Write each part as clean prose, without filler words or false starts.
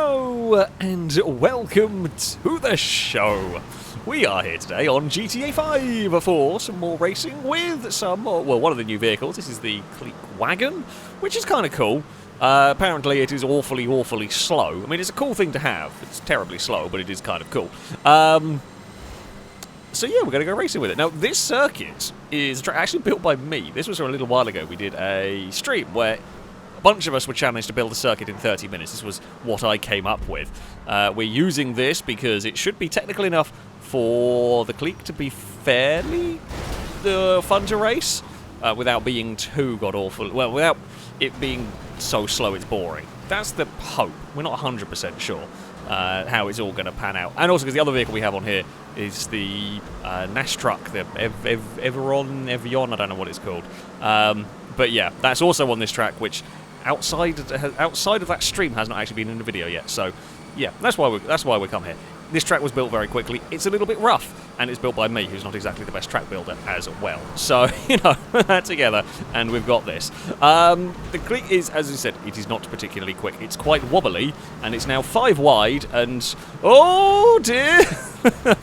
Hello and welcome to the show. We are here today on GTA 5 for some more racing with one of the new vehicles. This is the Wagon, which is kind of cool. Apparently it is awfully slow. I mean, it's a cool thing to have. It's terribly slow, but it is kind of cool. So yeah, we're going to go racing with it. Now, this circuit is actually built by me. This was from a little while ago. We did a stream where a bunch of us were challenged to build a circuit in 30 minutes. This was what I came up with. We're using this because it should be technical enough for the clique to be fairly fun to race, without being too god-awful. Well, without it being so slow it's boring. That's the hope. We're not 100% sure how it's all going to pan out. And also because the other vehicle we have on here is the Nash truck, the Everon, I don't know what it's called. But yeah, that's also on this track, which outside of that stream has not actually been in the video yet. So yeah, that's why we come here. This track was built very quickly. It's a little bit rough, and it's built by me, who's not exactly the best track builder as well. So, you know, that together, and we've got this. The clique is, as I said, it is not particularly quick. It's quite wobbly, and it's now 5 wide, and oh dear,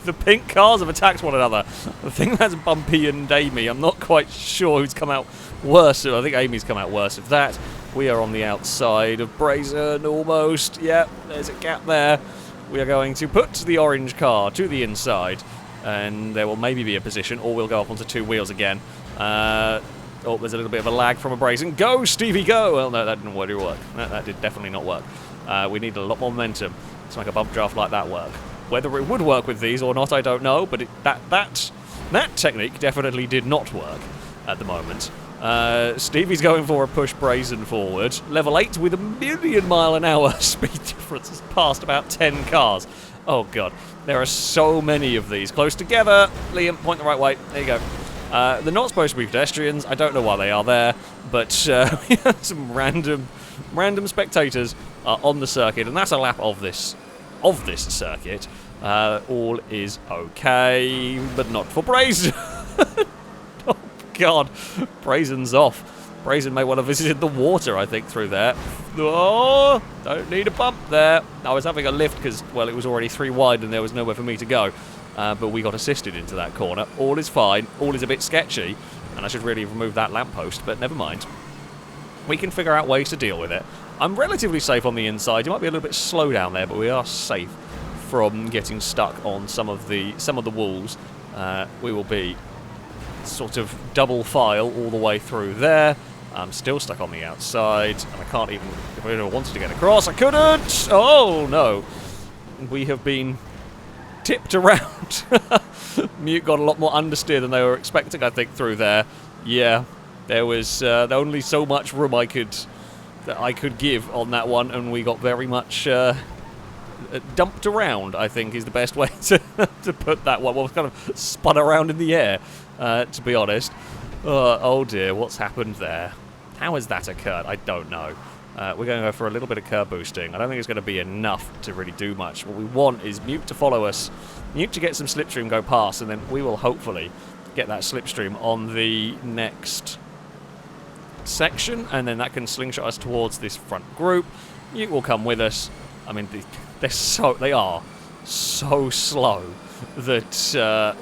the pink cars have attacked one another. I think that's Bumpy and Amy. I'm not quite sure who's come out worse. I think Amy's come out worse of that. We are on the outside of Brazen, almost. Yep, there's a gap there. We are going to put the orange car to the inside, and there will maybe be a position, or we'll go up onto 2 wheels again. Oh, there's a little bit of a lag from a Brazen. Go, Stevie, go! Well, no, that didn't work. That did definitely not work. We need a lot more momentum to make a bump draft like that work. Whether it would work with these or not, I don't know, but that technique definitely did not work at the moment. Stevie's going for a push Brazen forward. Level 8 with a 1,000,000 mph speed difference has passed about 10 cars. Oh god, there are so many of these close together. Liam, point the right way. There you go. They're not supposed to be pedestrians. I don't know why they are there, but we have some random spectators on the circuit, and that's a lap of this circuit. All is okay, but not for Brazen. God, Brazen's off. Brazen may well have visited the water, I think, through there. Oh, don't need a bump there. I was having a lift because, well, it was already 3 wide and there was nowhere for me to go. But we got assisted into that corner. All is fine. All is a bit sketchy. And I should really remove that lamppost, but never mind. We can figure out ways to deal with it. I'm relatively safe on the inside. You might be a little bit slow down there, but we are safe from getting stuck on some of the walls. We will be sort of double file all the way through there. I'm still stuck on the outside, and I can't even, if I wanted to get across, I couldn't! Oh no! We have been tipped around. Mute got a lot more understeer than they were expecting, I think, through there. Yeah, there was only so much room that I could give on that one, and we got very much dumped around, I think, is the best way to put that one. Well, kind of spun around in the air. To be honest. Oh dear, what's happened there? How has that occurred? I don't know. We're going to go for a little bit of curb boosting. I don't think it's going to be enough to really do much. What we want is Mute to follow us, Mute to get some slipstream go past, and then we will hopefully get that slipstream on the next section, and then that can slingshot us towards this front group. Mute will come with us. I mean, they are so slow that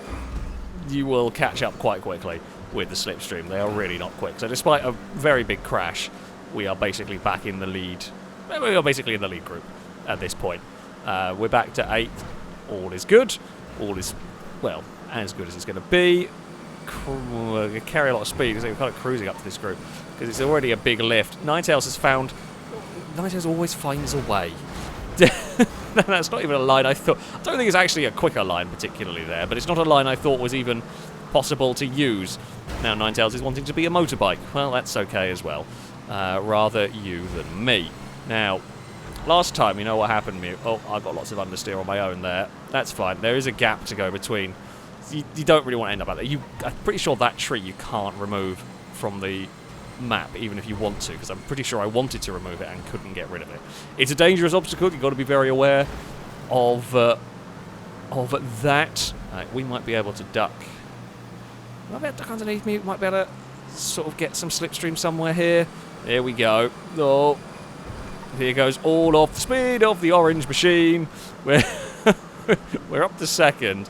you will catch up quite quickly with the slipstream. They are really not quick. So despite a very big crash, we are basically back in the lead. We are basically in the lead group at this point. We're back to 8th. All is good. All is, well, as good as it's going to be. Carry a lot of speed because we're kind of cruising up to this group because it's already a big lift. Ninetales always finds a way. That's not even a line I thought. I don't think it's actually a quicker line particularly there, but it's not a line I thought was even possible to use. Now Ninetales is wanting to be a motorbike. Well, that's okay as well. Rather you than me. Now, last time, you know what happened, Mew? Oh, I've got lots of understeer on my own there. That's fine. There is a gap to go between. You don't really want to end up like that. I'm pretty sure that tree you can't remove from the map, even if you want to, because I'm pretty sure I wanted to remove it and couldn't get rid of it. It's a dangerous obstacle. You've got to be very aware of that. We might be able to duck. We might be able to duck underneath me. We might be able to sort of get some slipstream somewhere here. There we go. Oh, Here goes all off the speed of the orange machine. We're, we're up to second.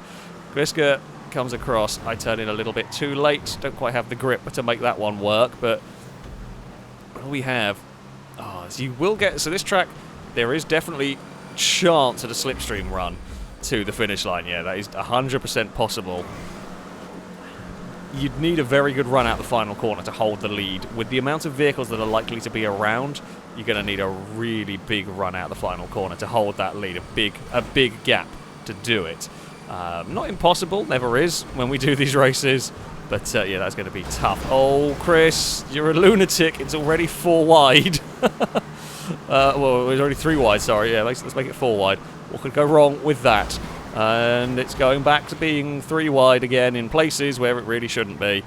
Kriska comes across. I turn in a little bit too late. Don't quite have the grip to make that one work, but what do we have? Oh, so you will get... So this track, there is definitely chance at a slipstream run to the finish line. Yeah, that is 100% possible. You'd need a very good run out the final corner to hold the lead. With the amount of vehicles that are likely to be around, you're going to need a really big run out the final corner to hold that lead. A big gap to do it. Not impossible, never is when we do these races. But yeah, that's going to be tough. Oh, Chris, you're a lunatic. It's already 4 wide. Well, it was already 3 wide, sorry. Yeah, let's make it 4 wide. What could go wrong with that? And it's going back to being 3 wide again in places where it really shouldn't be.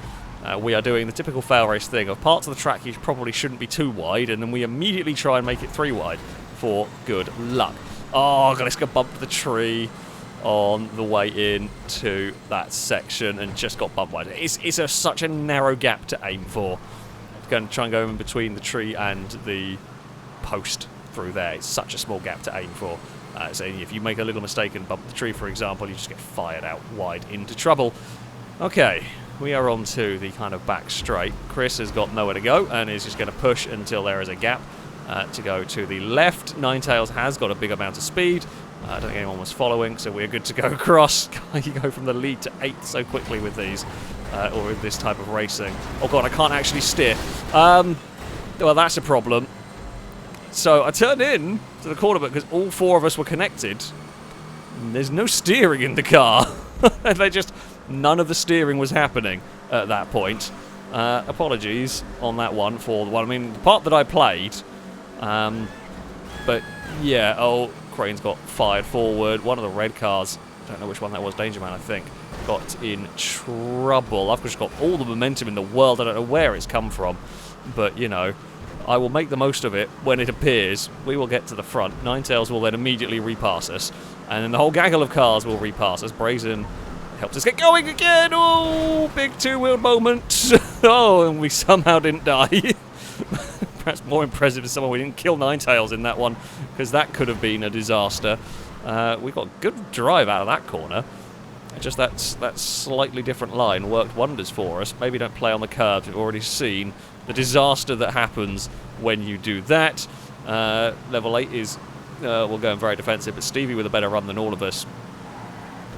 We are doing the typical FailRace thing of parts of the track you probably shouldn't be 2 wide, and then we immediately try and make it 3 wide for good luck. Oh, let's go bump the tree on the way in to that section and just got bumped wide. It's such a narrow gap to aim for. I'm going to try and go in between the tree and the post through there. It's such a small gap to aim for. So if you make a little mistake and bump the tree, for example, you just get fired out wide into trouble. Okay, we are on to the kind of back straight. Chris has got nowhere to go and is just going to push until there is a gap to go to the left. Ninetales has got a big amount of speed. I don't think anyone was following, so we're good to go across. You go from the lead to 8th so quickly with these, or with this type of racing. Oh god, I can't actually steer. Well, that's a problem. So I turned in to the corner because all 4 of us were connected. There's no steering in the car. None of the steering was happening at that point. Apologies on that one for the part that I played. But yeah, oh, Crane's got fired forward. One of the red cars, I don't know which one that was, Danger Man I think, got in trouble. I've just got all the momentum in the world. I don't know where it's come from, but you know, I will make the most of it when it appears. We will get to the front. Ninetales will then immediately repass us, and then the whole gaggle of cars will repass us. Brazen helps us get going again. Oh, big 2-wheeled moment. Oh, and we somehow didn't die. Perhaps more impressive is someone we didn't kill Ninetales in that one, because that could have been a disaster. We got good drive out of that corner. Just that slightly different line worked wonders for us. Maybe don't play on the curbs. We've already seen the disaster that happens when you do that. Level 8 is, we're going very defensive, but Stevie with a better run than all of us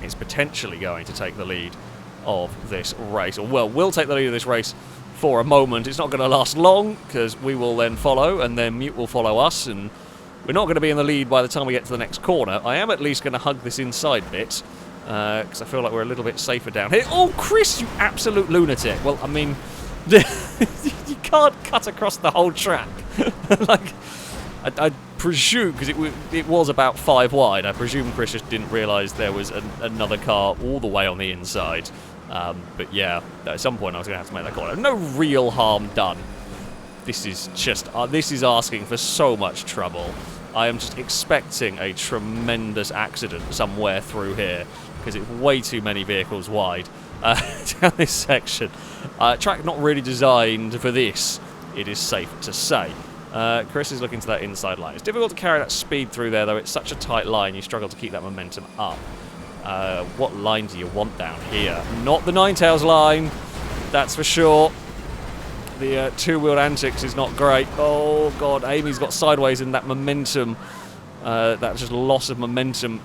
is potentially going to take the lead of this race. Or, well, we'll take the lead of this race for a moment. It's not going to last long, because we will then follow, and then Mute will follow us, and we're not going to be in the lead by the time we get to the next corner. I am at least going to hug this inside bit, because I feel like we're a little bit safer down here. Oh, Chris, you absolute lunatic. Well, I mean, you can't cut across the whole track. Like, I presume, because it was about 5 wide, I presume Chris just didn't realise there was another car all the way on the inside. But yeah, at some point I was going to have to make that corner. No real harm done. This is just, this is asking for so much trouble. I am just expecting a tremendous accident somewhere through here, because it's way too many vehicles wide down this section. Track not really designed for this, it is safe to say. Chris is looking to that inside line. It's difficult to carry that speed through there, though. It's such a tight line, you struggle to keep that momentum up. What line do you want down here? Not the Ninetales line, that's for sure. The 2-wheeled antics is not great. Oh god, Amy's got sideways, and that momentum, that just loss of momentum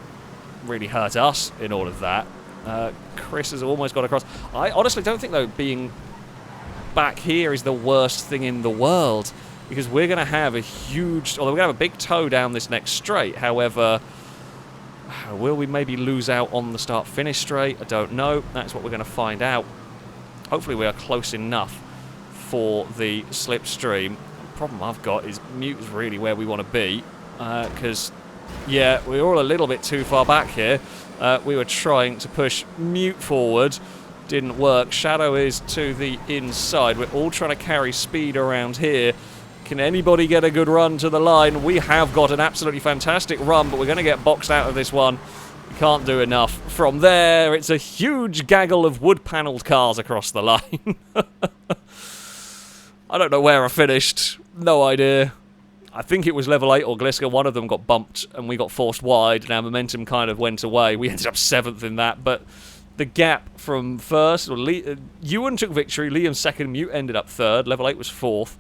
really hurt us in all of that. Chris has almost got across. I honestly don't think, though, being back here is the worst thing in the world, because we're going to have a huge, although we're going to have a big toe down this next straight. However, will we maybe lose out on the start-finish straight? I don't know. That's what we're going to find out. Hopefully we are close enough for the slipstream. The problem I've got is Mute's really where we want to be, because, yeah, we're all a little bit too far back here. We were trying to push Mute forward. Didn't work. Shadow is to the inside. We're all trying to carry speed around here. Can anybody get a good run to the line? We have got an absolutely fantastic run, but we're going to get boxed out of this one. We can't do enough. From there, it's a huge gaggle of wood-panelled cars across the line. I don't know where I finished. No idea. I think it was level 8 or Gliska, one of them got bumped and we got forced wide and our momentum kind of went away. We ended up 7th in that, but the gap from first, Ewan took victory, Liam second, Mute ended up 3rd, level 8 was 4th.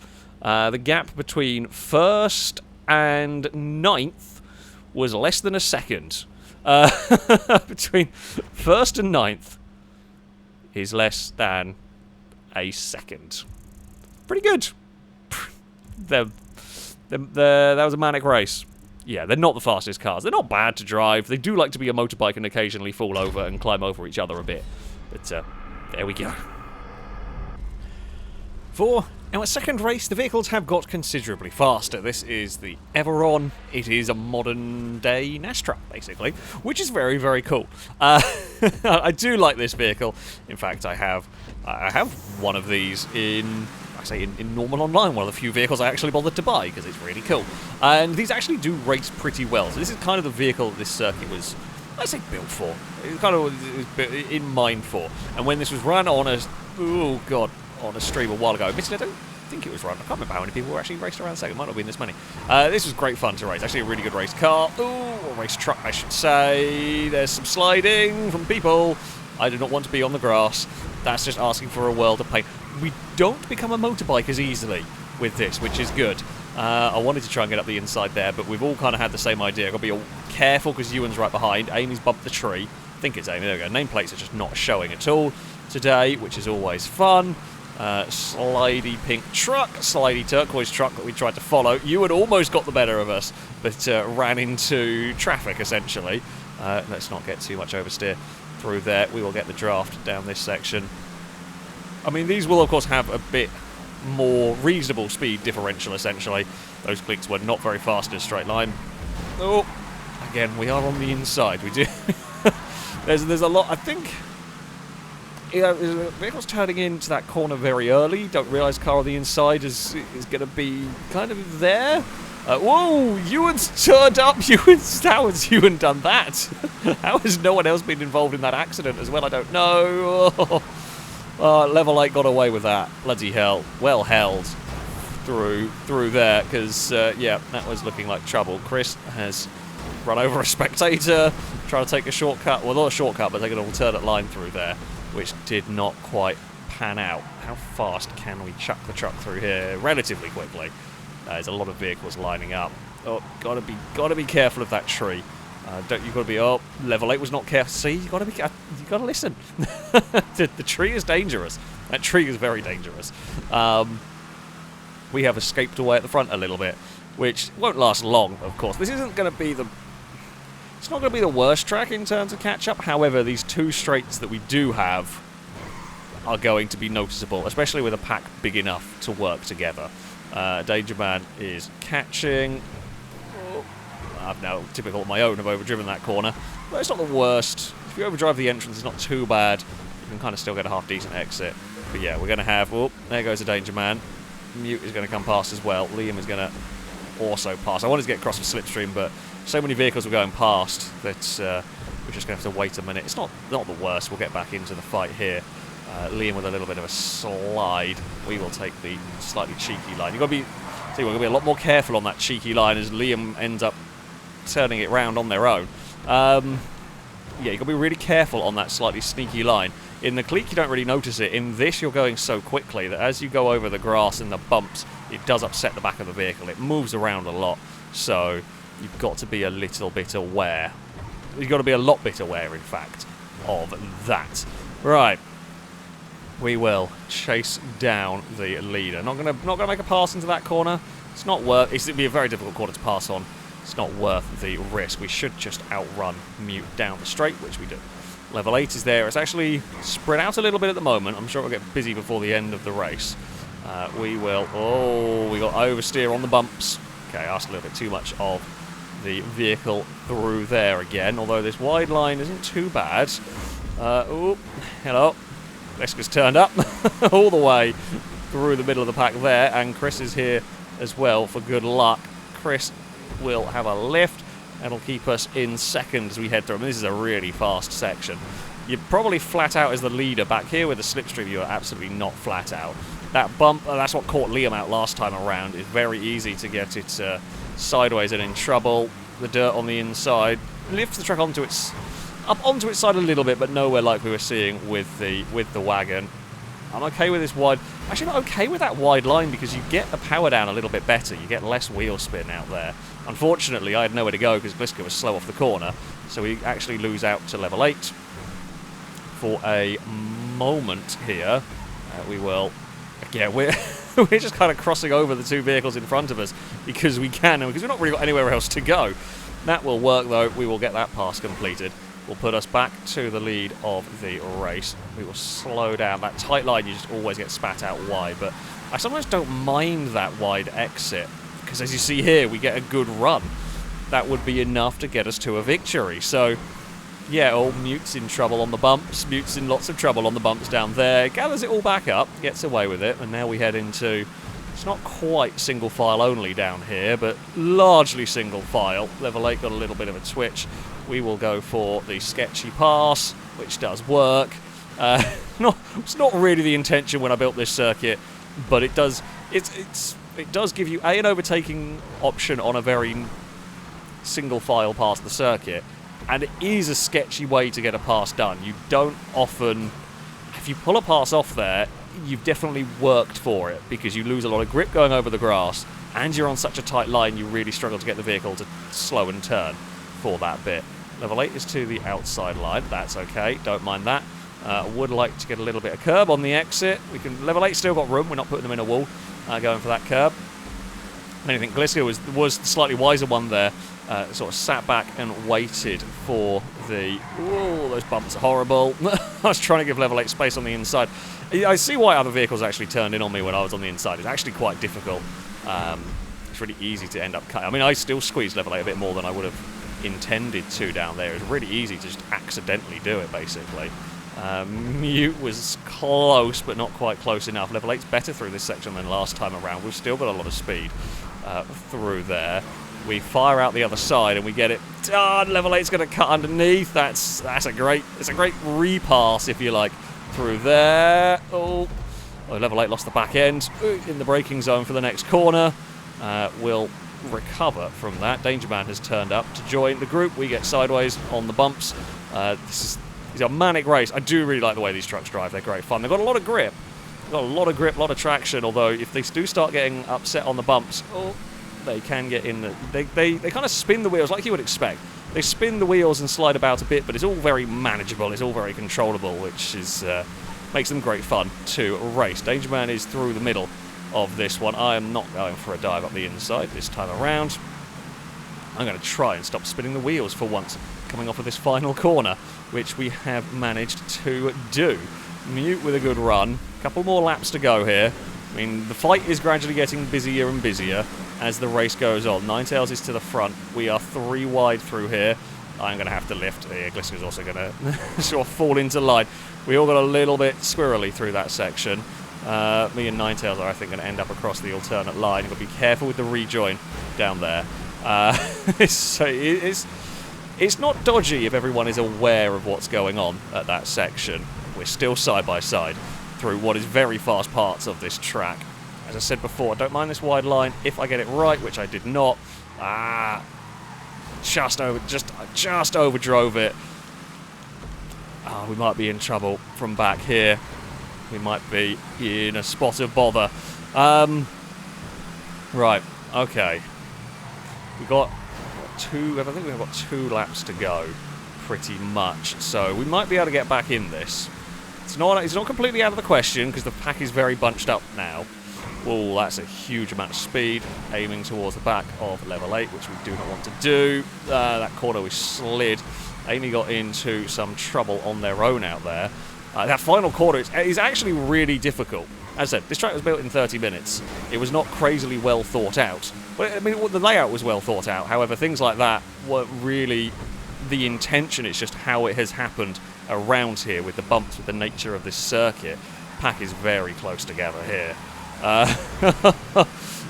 The gap between 1st and 9th was less than a second. Between 1st and 9th is less than a second. Pretty good. That was a manic race. Yeah, they're not the fastest cars. They're not bad to drive. They do like to be a motorbike and occasionally fall over and climb over each other a bit. But there we go. For our second race, the vehicles have got considerably faster. This is the Everon. It is a modern-day NAS truck, basically, which is very, very cool. I do like this vehicle. In fact, I have one of these in normal online, one of the few vehicles I actually bothered to buy because it's really cool. And these actually do race pretty well. So this is kind of the vehicle this circuit was, I say, built for. It was kind of in mind for. And when this was run on a stream a while ago, admittedly, I don't think it was run. I can't remember how many people were actually raced around the second. Might not have been this many. This was great fun to race. Actually, a really good race car. Ooh, or race truck, I should say. There's some sliding from people. I do not want to be on the grass. That's just asking for a world of pain. We don't become a motorbike as easily with this, which is good. I wanted to try and get up the inside there, but we've all kind of had the same idea. I've got to be careful because Ewan's right behind. Amy's bumped the tree. I think it's Amy. There we go. Nameplates are just not showing at all today, which is always fun. Slidey pink truck, slidey turquoise truck that we tried to follow. Ewan almost got the better of us, but ran into traffic, essentially. Let's not get too much oversteer through there. We will get the draft down this section. I mean, these will, of course, have a bit more reasonable speed differential, essentially. Those clicks were not very fast in a straight line. Oh, again, we are on the inside. We do. There's a lot, I think. Vehicle's turning into that corner very early. Don't realise car on the inside is going to be kind of there. Whoa, Ewan's turned up. How has Ewan done that? How has no one else been involved in that accident as well? I don't know. Level 8 got away with that. Bloody hell. Well held through there, because, yeah, that was looking like trouble. Chris has run over a spectator, trying to take a shortcut. Well, not a shortcut, but take an alternate line through there, which did not quite pan out. How fast can we chuck the truck through here? Relatively quickly. There's a lot of vehicles lining up. Oh, gotta be careful of that tree. You've got to be. Oh, level 8 was not careful. See, you got to listen. The tree is dangerous. That tree is very dangerous. We have escaped away at the front a little bit, which won't last long. Of course, this isn't going to be the. It's not going to be the worst track in terms of catch up. However, these two straights that we do have are going to be noticeable, especially with a pack big enough to work together. Danger Man is catching. I've now, typical of my own, have overdriven that corner. But it's not the worst. If you overdrive the entrance, it's not too bad. You can kind of still get a half-decent exit. But yeah, we're going to have... Oh, there goes the Danger Man. Mute is going to come past as well. Liam is going to also pass. I wanted to get across the slipstream, but so many vehicles were going past that we're just going to have to wait a minute. It's not the worst. We'll get back into the fight here. Liam with a little bit of a slide. We will take the slightly cheeky line. You've got to be... See, we're going to be a lot more careful on that cheeky line as Liam ends up turning it round on their own. Yeah, you've got to be really careful on that slightly sneaky line. In the Cleek, you don't really notice it. In this, you're going so quickly that as you go over the grass and the bumps, it does upset the back of the vehicle. It moves around a lot, so you've got to be a little bit aware. You've got to be a lot bit aware, in fact, of that. Right. We will chase down the leader. Not gonna make a pass into that corner. It's not worth. It's going to be a very difficult corner to pass on. It's not worth the risk. We should just outrun Mute down the straight, which we do. Level 8 is there. It's actually spread out a little bit at the moment. I'm sure it'll get busy before the end of the race. We will... Oh, we got oversteer on the bumps. Okay, I asked a little bit too much of the vehicle through there again, although this wide line isn't too bad. Oh, hello. Leska's turned up all the way through the middle of the pack there, and Chris is here as well for good luck. Chris will have a lift and will keep us in second as we head through. I mean, this is a really fast section. You're probably flat out as the leader. Back here with the slipstream, you are absolutely not flat out. That bump, that's what caught Liam out last time around. It's very easy to get it sideways and in trouble. The dirt on the inside lifts the truck onto its side a little bit, but nowhere like we were seeing with the Wagon. I'm okay with this wide. Actually, not okay with that wide line because you get the power down a little bit better. You get less wheel spin out there. Unfortunately, I had nowhere to go because Gliska was slow off the corner, so we actually lose out to level 8 for a moment here. We will. Yeah, we're just kind of crossing over the two vehicles in front of us because we can, and because we've not really got anywhere else to go. That will work though. We will get that pass completed. Will put us back to the lead of the race. We will slow down. That tight line, you just always get spat out wide, but I sometimes don't mind that wide exit because, as you see here, we get a good run. That would be enough to get us to a victory. So, yeah, old Mute's in trouble on the bumps. Mute's in lots of trouble on the bumps down there. Gathers it all back up, gets away with it, and now we head into... It's not quite single file only down here, but largely single file. Level 8 got a little bit of a twitch. We will go for the sketchy pass, which does work. It's not really the intention when I built this circuit, but it does. It does give you an overtaking option on a very single file past the circuit, and it is a sketchy way to get a pass done. You don't often, if you pull a pass off there, you've definitely worked for it because you lose a lot of grip going over the grass, and you're on such a tight line you really struggle to get the vehicle to slow and turn for that bit. Level 8 is to the outside line. That's okay. Don't mind that. Would like to get a little bit of curb on the exit. We can. Level 8 still got room. We're not putting them in a wall. Going for that curb. I think Gliska was the slightly wiser one there. Sort of sat back and waited for the... Oh, those bumps are horrible. I was trying to give level 8 space on the inside. I see why other vehicles actually turned in on me when I was on the inside. It's actually quite difficult. It's really easy to end up cutting. I mean, I still squeezed level 8 a bit more than I would have intended to down there. It was really easy to just accidentally do it, basically. Mute was close, but not quite close enough. Level 8's better through this section than last time around. We've still got a lot of speed through there. We fire out the other side and we get it. Level 8's going to cut underneath. It's a great repass, if you like, through there. Oh, level 8 lost the back end in the braking zone for the next corner. We'll recover from that. Danger Man has turned up to join the group. We get sideways on the bumps. This is a manic race. I do really like the way these trucks drive. They're great fun. They've got a lot of grip. They've got a lot of grip, a lot of traction, although if they do start getting upset on the bumps, they can get in. They kind of spin the wheels like you would expect. They spin the wheels and slide about a bit, but it's all very manageable. It's all very controllable, which is makes them great fun to race. Danger Man is through the middle of this one. I am not going for a dive up the inside this time around. I'm going to try and stop spinning the wheels for once, coming off of this final corner, which we have managed to do. Mute with a good run. A couple more laps to go here. I mean, the fight is gradually getting busier and busier as the race goes on. Ninetales is to the front. We are 3 wide through here. I'm going to have to lift here. Gliska's also going to sort of fall into line. We all got a little bit squirrely through that section. Me and Ninetales are, I think, going to end up across the alternate line. You've got to be careful with the rejoin down there. So it's not dodgy if everyone is aware of what's going on at that section. We're still side by side through what is very fast parts of this track. As I said before, I don't mind this wide line if I get it right, which I did not. Just overdrove it. We might be in trouble from back here. We might be in a spot of bother. Right, okay. I think we've got 2 laps to go, pretty much. So we might be able to get back in this. It's not completely out of the question because the pack is very bunched up now. Oh, that's a huge amount of speed, aiming towards the back of level 8, which we do not want to do. That corner we slid. Amy got into some trouble on their own out there. That final corner is actually really difficult. As I said, this track was built in 30 minutes. It was not crazily well thought out. But I mean, the layout was well thought out. However, things like that weren't really the intention. It's just how it has happened around here with the bumps, with the nature of this circuit. Pack is very close together here.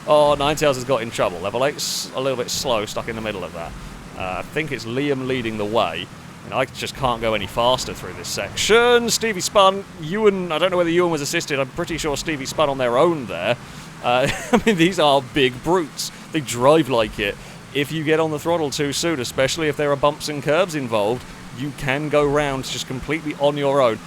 Ninetales has got in trouble. Level 8's a little bit slow, stuck in the middle of that. I think it's Liam leading the way. And I just can't go any faster through this section. Stevie spun. Ewan, I don't know whether Ewan was assisted. I'm pretty sure Stevie spun on their own there. I mean, these are big brutes. They drive like it. If you get on the throttle too soon, especially if there are bumps and curbs involved, you can go round just completely on your own.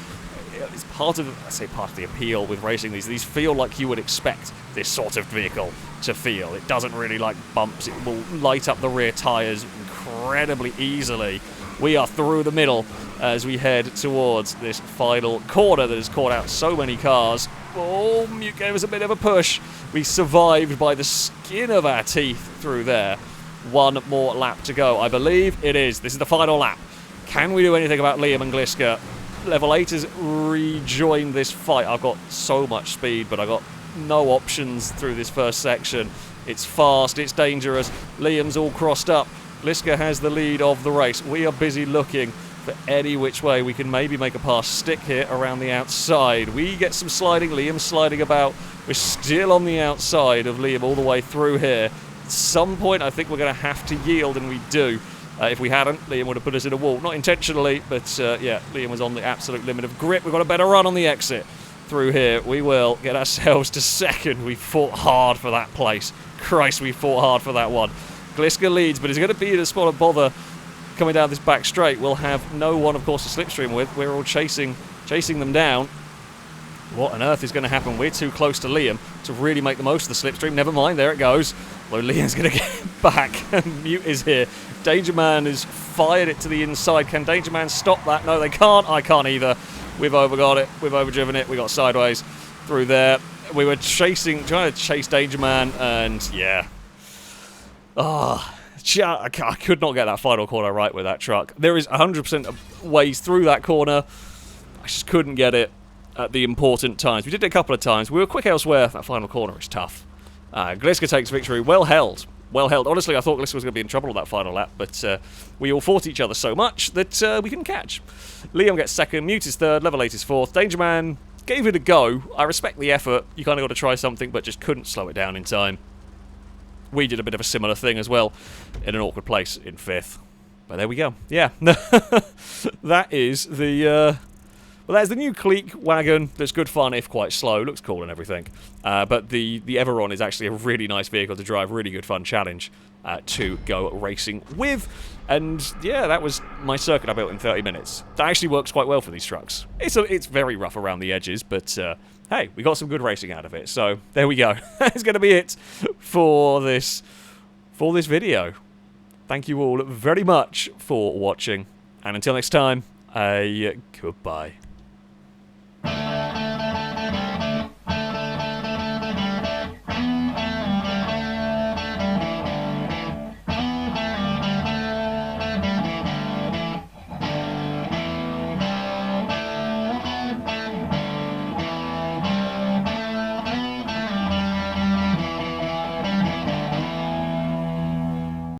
It's part of, I say part of the appeal with racing these. These feel like you would expect this sort of vehicle to feel. It doesn't really like bumps. It will light up the rear tyres incredibly easily. We are through the middle as we head towards this final corner that has caught out so many cars. Oh, Mute gave us a bit of a push. We survived by the skin of our teeth through there. One more lap to go, I believe it is. This is the final lap. Can we do anything about Liam and Gliska? Level 8 has rejoined this fight. I've got so much speed, but I've got no options through this first section. It's fast, it's dangerous. Liam's all crossed up. Gliska has the lead of the race. We are busy looking for any which way we can maybe make a pass stick here around the outside. We get some sliding. Liam's sliding about. We're still on the outside of Liam all the way through here. At some point, I think we're going to have to yield, and we do. If we hadn't, Liam would have put us in a wall. Not intentionally, but yeah, Liam was on the absolute limit of grip. We've got a better run on the exit through here. We will get ourselves to second. We fought hard for that place. Christ, we fought hard for that one. Gliska leads, but he's going to be in a spot of bother coming down this back straight. We'll have no one, of course, to slipstream with. We're all chasing them down. What on earth is going to happen? We're too close to Liam to really make the most of the slipstream. Never mind, there it goes. Well, Liam's going to get back, and Mute is here. Danger Man has fired it to the inside. Can Danger Man stop that? No, they can't. I can't either. We've overgot it. We've overdriven it. We got sideways through there. We were trying to chase Danger Man, and yeah. I could not get that final corner right with that truck. There is 100% of ways through that corner. I just couldn't get it at the important times. We did it a couple of times. We were quick elsewhere. That final corner is tough. Gliska takes victory. Well held. Well held. Honestly, I thought Gliska was going to be in trouble on that final lap, but we all fought each other so much that we couldn't catch. Liam gets second. Mute is third. Level 8 is fourth. Danger Man gave it a go. I respect the effort. You kind of got to try something, but just couldn't slow it down in time. We did a bit of a similar thing as well in an awkward place in fifth. But there we go. Yeah. That is the... well, there's the new Clique Wagon that's good fun, if quite slow. Looks cool and everything. But the Everon is actually a really nice vehicle to drive. Really good fun challenge to go racing with. And yeah, that was my circuit I built in 30 minutes. That actually works quite well for these trucks. It's very rough around the edges, but hey, we got some good racing out of it. So there we go. That's going to be it for this video. Thank you all very much for watching. And until next time, goodbye.